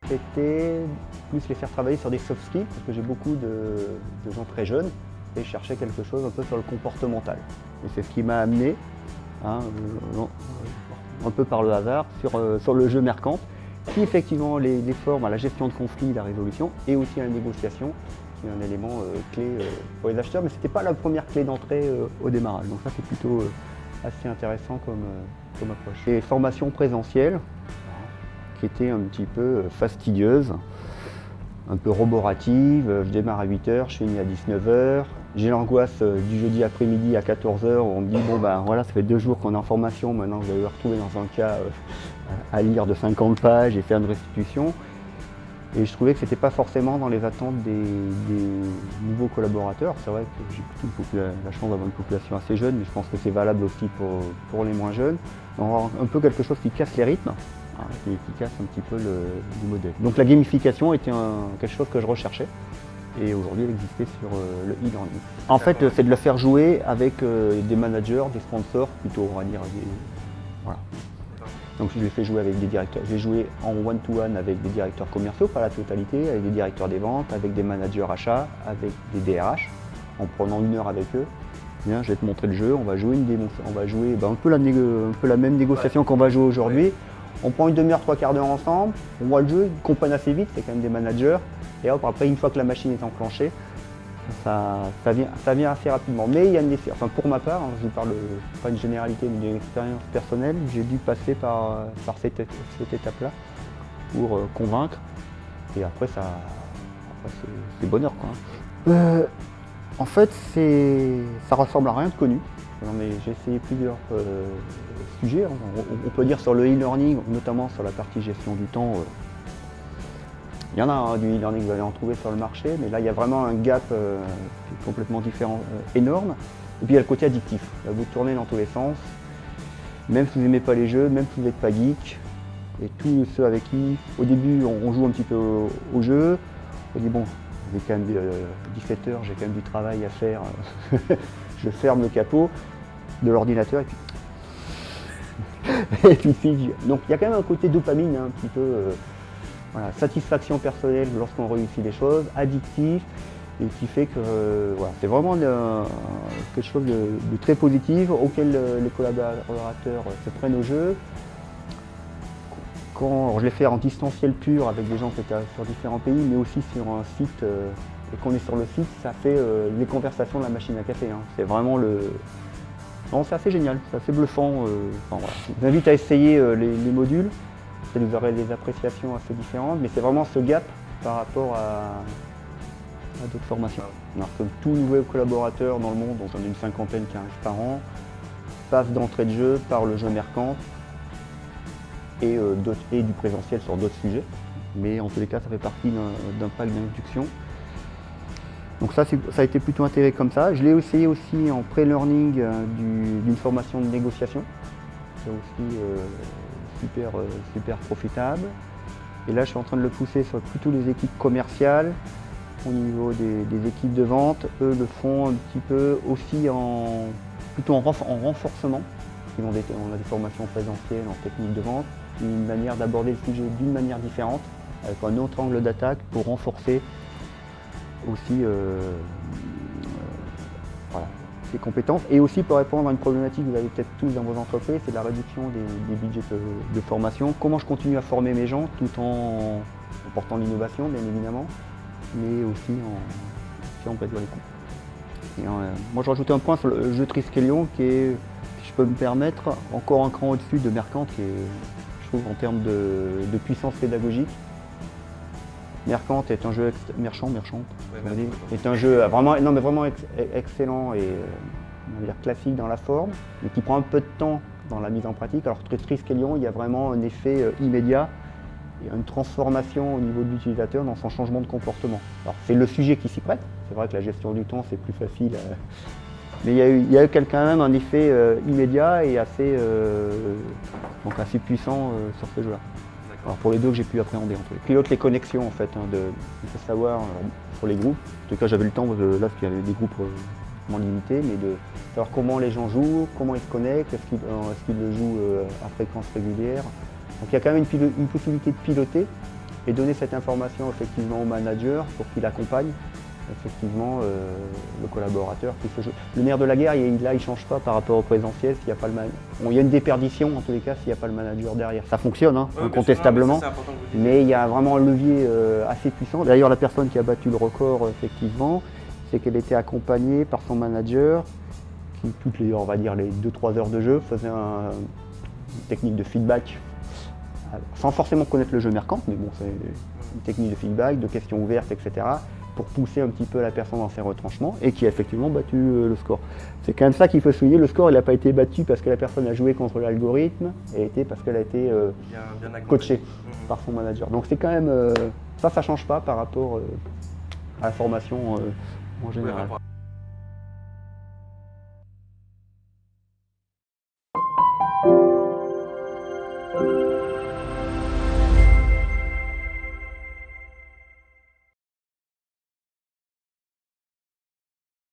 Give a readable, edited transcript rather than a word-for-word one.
C'était plus les faire travailler sur des soft skills, parce que j'ai beaucoup de gens très jeunes et je cherchais quelque chose un peu sur le comportemental. Et c'est ce qui m'a amené, un peu par le hasard, sur le jeu Mercante, qui effectivement les forme à la gestion de conflits, la résolution, et aussi à la négociation, qui est un élément clé pour les acheteurs, mais ce n'était pas la première clé d'entrée au démarrage. Donc ça c'est plutôt assez intéressant comme approche. Les formations présentielles, qui étaient un petit peu fastidieuses, un peu roboratives. Je démarre à 8 h, je finis à 19 h. J'ai l'angoisse du jeudi après-midi à 14 h où on me dit bon ben voilà, ça fait 2 jours qu'on est en formation, maintenant vous allez vous retrouver dans un cas à lire de 50 pages et faire une restitution. Et je trouvais que ce n'était pas forcément dans les attentes des nouveaux collaborateurs. C'est vrai que j'ai plutôt la chance d'avoir une population assez jeune, mais je pense que c'est valable aussi pour les moins jeunes. Donc, un peu quelque chose qui casse les rythmes, qui casse un petit peu le modèle. Donc la gamification était quelque chose que je recherchais. Et aujourd'hui, elle existait sur le e-learning. En fait, c'est de le faire jouer avec des managers, des sponsors, plutôt, on va dire. Voilà. Donc je l'ai fait jouer avec des directeurs. J'ai joué en one-to-one avec des directeurs commerciaux, pas la totalité, avec des directeurs des ventes, avec des managers achats, avec des DRH, en prenant 1 heure avec eux. Bien, je vais te montrer le jeu, on va jouer un peu la même négociation qu'on va jouer aujourd'hui. On prend une demi-heure, 3/4 d'heure ensemble, on voit le jeu, ils comprennent assez vite, c'est quand même des managers. Et hop, après, une fois que la machine est enclenchée, ça vient assez rapidement. Mais il y a enfin pour ma part, je ne parle pas d'une généralité, mais d'une expérience personnelle, j'ai dû passer par cette étape-là pour convaincre. Et après, c'est bonheur, quoi. En fait, ça ressemble à rien de connu. J'ai essayé plusieurs sujets. On peut dire sur le e-learning, notamment sur la partie gestion du temps. Il y en a du e-learning, vous allez en trouver sur le marché, mais là il y a vraiment un gap qui est complètement différent, énorme. Et puis il y a le côté addictif. Là, vous tournez dans tous les sens, même si vous n'aimez pas les jeux, même si vous n'êtes pas geek. Et tous ceux avec qui, au début, on joue un petit peu au jeu. On dit bon, j'ai quand même 17 h, j'ai quand même du travail à faire. Je ferme le capot de l'ordinateur et puis donc il y a quand même un côté dopamine, un petit peu voilà, satisfaction personnelle lorsqu'on réussit des choses, addictif, et qui fait que voilà, c'est vraiment quelque chose de très positif auquel les collaborateurs se prennent au jeu. Quand je l'ai fait en distanciel pur avec des gens qui étaient sur différents pays, mais aussi sur un site, et qu'on est sur le site, ça fait les conversations de la machine à café. Hein. C'est vraiment non, c'est assez génial, c'est assez bluffant. Enfin, voilà. Je vous invite à essayer les modules. Vous aurez des appréciations assez différentes, mais c'est vraiment ce gap par rapport à d'autres formations. Alors, comme tout nouveau collaborateur dans le monde, donc on a une 50aine qui arrive par an, passe d'entrée de jeu par le jeu Mercante et du présentiel sur d'autres sujets. Mais en tous les cas, ça fait partie d'un pack d'induction. Donc ça a été plutôt intégré comme ça. Je l'ai essayé aussi en pré-learning d'une formation de négociation. C'est aussi super profitable. Et là, je suis en train de le pousser sur plutôt les équipes commerciales. Au niveau des équipes de vente, eux le font un petit peu aussi plutôt en renforcement. On a des formations présentielles en technique de vente, une manière d'aborder le sujet d'une manière différente, avec un autre angle d'attaque pour renforcer aussi voilà, ses compétences et aussi pour répondre à une problématique que vous avez peut-être tous dans vos entreprises, c'est la réduction des budgets de formation. Comment je continue à former mes gens tout en portant l'innovation bien évidemment, mais aussi en réduisant les coûts. Et, moi je rajoutais un point sur le jeu Triskelion qui est, si je peux me permettre, encore un cran au-dessus de Mercante qui est, je trouve, en termes de puissance pédagogique. Mercante est un jeu est un jeu vraiment excellent et on va dire classique dans la forme, mais qui prend un peu de temps dans la mise en pratique. Alors que Triskelion, il y a vraiment un effet immédiat et une transformation au niveau de l'utilisateur dans son changement de comportement. Alors c'est le sujet qui s'y prête. C'est vrai que la gestion du temps c'est plus facile, mais il y a eu quand même un effet immédiat et assez puissant sur ce jeu-là. Alors pour les deux que j'ai pu appréhender entre les pilotes, les connexions en fait, il faut savoir sur les groupes. En tout cas j'avais le temps là parce qu'il y avait des groupes relativement limité, mais de savoir comment les gens jouent, comment ils se connectent, est-ce qu'ils le jouent à fréquence régulière. Donc il y a quand même une possibilité de piloter et donner cette information effectivement au manager pour qu'il accompagne effectivement le collaborateur qui se joue. Le nerf de la guerre, il ne change pas par rapport au présentiel s'il n'y a pas le manager. Bon, il y a une déperdition en tous les cas s'il n'y a pas le manager derrière. Ça fonctionne, hein, incontestablement, mais il y a vraiment un levier assez puissant. D'ailleurs, la personne qui a battu le record, effectivement, c'est qu'elle était accompagnée par son manager qui, toutes les, on va dire, les 2-3 heures de jeu, faisait une technique de feedback, sans forcément connaître le jeu Mercant, mais bon, c'est une technique de feedback, de questions ouvertes, etc., pour pousser un petit peu la personne dans ses retranchements et qui a effectivement battu le score. C'est quand même ça qu'il faut souligner, le score il n'a pas été battu parce que la personne a joué contre l'algorithme, et été parce qu'elle a été bien coachée par son manager. Donc c'est quand même, ça ne change pas par rapport à la formation en général.